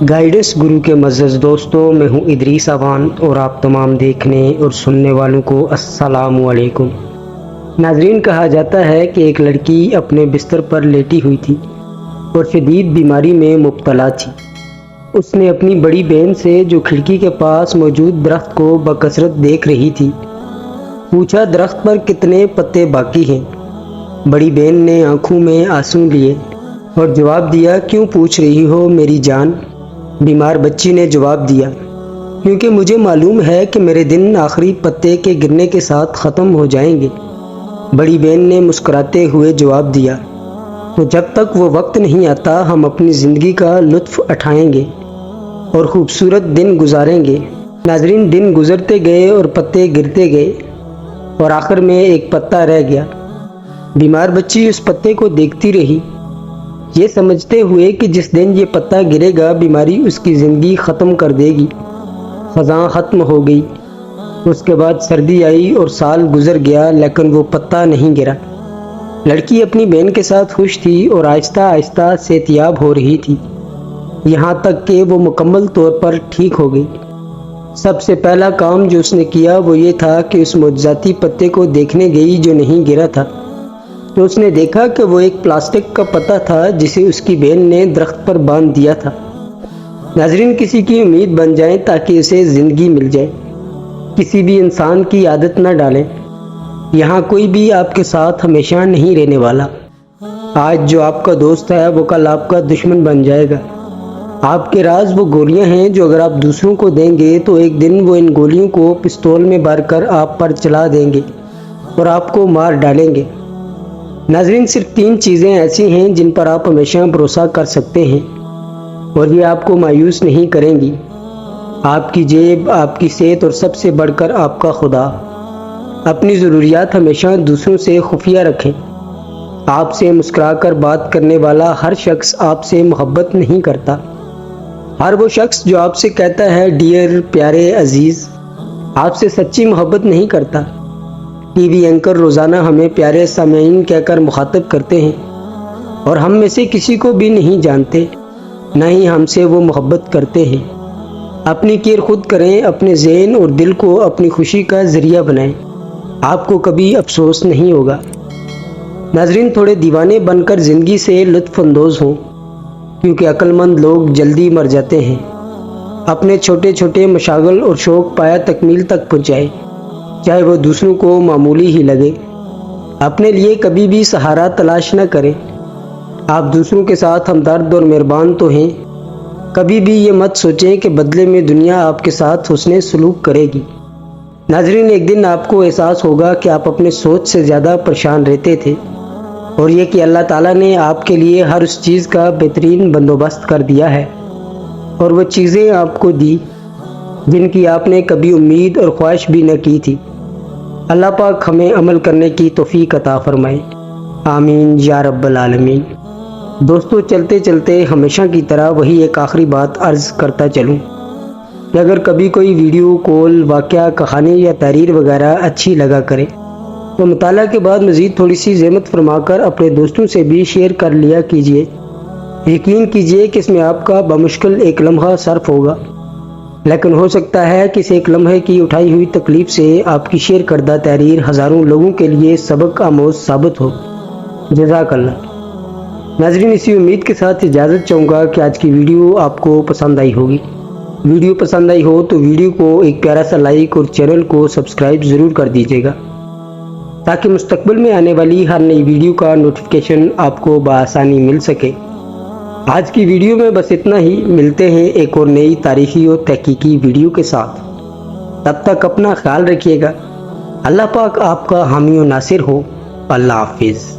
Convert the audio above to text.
Guidance گرو کے معزز دوستوں، میں ہوں ادریس اوان اور آپ تمام دیکھنے اور سننے والوں کو السلام علیکم۔ ناظرین، کہا جاتا ہے کہ ایک لڑکی اپنے بستر پر لیٹی ہوئی تھی اور شدید بیماری میں مبتلا تھی۔ اس نے اپنی بڑی بہن سے، جو کھڑکی کے پاس موجود درخت کو بکثرت دیکھ رہی تھی، پوچھا درخت پر کتنے پتے باقی ہیں۔ بڑی بہن نے آنکھوں میں آنسو لیے اور جواب دیا، کیوں پوچھ رہی ہو میری جان؟ بیمار بچی نے جواب دیا، کیونکہ مجھے معلوم ہے کہ میرے دن آخری پتے کے گرنے کے ساتھ ختم ہو جائیں گے۔ بڑی بہن نے مسکراتے ہوئے جواب دیا، تو جب تک وہ وقت نہیں آتا ہم اپنی زندگی کا لطف اٹھائیں گے اور خوبصورت دن گزاریں گے۔ ناظرین، دن گزرتے گئے اور پتے گرتے گئے اور آخر میں ایک پتا رہ گیا۔ بیمار بچی اس پتے کو دیکھتی رہی، یہ سمجھتے ہوئے کہ جس دن یہ پتا گرے گا بیماری اس کی زندگی ختم کر دے گی۔ خزاں ختم ہو گئی، اس کے بعد سردی آئی اور سال گزر گیا، لیکن وہ پتا نہیں گرا۔ لڑکی اپنی بہن کے ساتھ خوش تھی اور آہستہ آہستہ صحت یاب ہو رہی تھی، یہاں تک کہ وہ مکمل طور پر ٹھیک ہو گئی۔ سب سے پہلا کام جو اس نے کیا وہ یہ تھا کہ اس معجزاتی پتے کو دیکھنے گئی جو نہیں گرا تھا۔ تو اس نے دیکھا کہ وہ ایک پلاسٹک کا پتا تھا جسے اس کی بہن نے درخت پر باندھ دیا تھا۔ ناظرین، کسی کی امید بن جائیں تاکہ اسے زندگی مل جائے، کسی بھی انسان کی عادت نہ ڈالیں۔ یہاں کوئی بھی آپ کے ساتھ ہمیشہ نہیں رہنے والا۔ آج جو آپ کا دوست ہے وہ کل آپ کا دشمن بن جائے گا۔ آپ کے راز وہ گولیاں ہیں جو اگر آپ دوسروں کو دیں گے تو ایک دن وہ ان گولیوں کو پستول میں بھر کر آپ پر چلا دیں گے اور آپ کو مار ڈالیں گے۔ ناظرین، صرف 3 چیزیں ایسی ہیں جن پر آپ ہمیشہ بھروسہ کر سکتے ہیں اور یہ آپ کو مایوس نہیں کریں گی: آپ کی جیب، آپ کی صحت اور سب سے بڑھ کر آپ کا خدا۔ اپنی ضروریات ہمیشہ دوسروں سے خفیہ رکھیں۔ آپ سے مسکرا کر بات کرنے والا ہر شخص آپ سے محبت نہیں کرتا۔ ہر وہ شخص جو آپ سے کہتا ہے ڈیئر، پیارے، عزیز، آپ سے سچی محبت نہیں کرتا۔ ٹی وی اینکر روزانہ ہمیں پیارے سامعین کہہ کر مخاطب کرتے ہیں اور ہم میں سے کسی کو بھی نہیں جانتے، نہ ہی ہم سے وہ محبت کرتے ہیں۔ اپنی کیئر خود کریں، اپنے ذہن اور دل کو اپنی خوشی کا ذریعہ بنائیں، آپ کو کبھی افسوس نہیں ہوگا۔ ناظرین، تھوڑے دیوانے بن کر زندگی سے لطف اندوز ہوں، کیونکہ عقل مند لوگ جلدی مر جاتے ہیں۔ اپنے چھوٹے چھوٹے مشاغل اور شوق پایا تکمیل تک پہنچائیں، چاہے وہ دوسروں کو معمولی ہی لگے۔ اپنے لیے کبھی بھی سہارا تلاش نہ کریں۔ آپ دوسروں کے ساتھ ہمدرد اور مہربان تو ہیں، کبھی بھی یہ مت سوچیں کہ بدلے میں دنیا آپ کے ساتھ حسن سلوک کرے گی۔ ناظرین، ایک دن آپ کو احساس ہوگا کہ آپ اپنے سوچ سے زیادہ پریشان رہتے تھے، اور یہ کہ اللہ تعالیٰ نے آپ کے لیے ہر اس چیز کا بہترین بندوبست کر دیا ہے اور وہ چیزیں آپ کو دی جن کی آپ نے کبھی امید اور خواہش بھی نہ کی تھی۔ اللہ پاک ہمیں عمل کرنے کی توفیق عطا فرمائے، آمین یا رب العالمین۔ دوستو، چلتے چلتے ہمیشہ کی طرح وہی ایک آخری بات عرض کرتا چلوں کہ اگر کبھی کوئی ویڈیو، کال، واقعہ، کہانی یا تحریر وغیرہ اچھی لگا کرے تو مطالعہ کے بعد مزید تھوڑی سی زحمت فرما کر اپنے دوستوں سے بھی شیئر کر لیا کیجیے۔ یقین کیجیے کہ اس میں آپ کا بمشکل ایک لمحہ صرف ہوگا، لیکن ہو سکتا ہے کہ اس ایک لمحے کی اٹھائی ہوئی تکلیف سے آپ کی شیئر کردہ تحریر ہزاروں لوگوں کے لیے سبق آموز ثابت ہو۔ جزاک اللہ۔ ناظرین، اسی امید کے ساتھ اجازت چاہوں گا کہ آج کی ویڈیو آپ کو پسند آئی ہوگی۔ ویڈیو پسند آئی ہو تو ویڈیو کو ایک پیارا سا لائک اور چینل کو سبسکرائب ضرور کر دیجیے گا، تاکہ مستقبل میں آنے والی ہر نئی ویڈیو کا نوٹیفیکیشن آپ کو بآسانی مل سکے۔ آج کی ویڈیو میں بس اتنا ہی، ملتے ہیں ایک اور نئی تاریخی اور تحقیقی ویڈیو کے ساتھ۔ تب تک اپنا خیال رکھیے گا۔ اللہ پاک آپ کا حامی و ناصر ہو۔ اللہ حافظ۔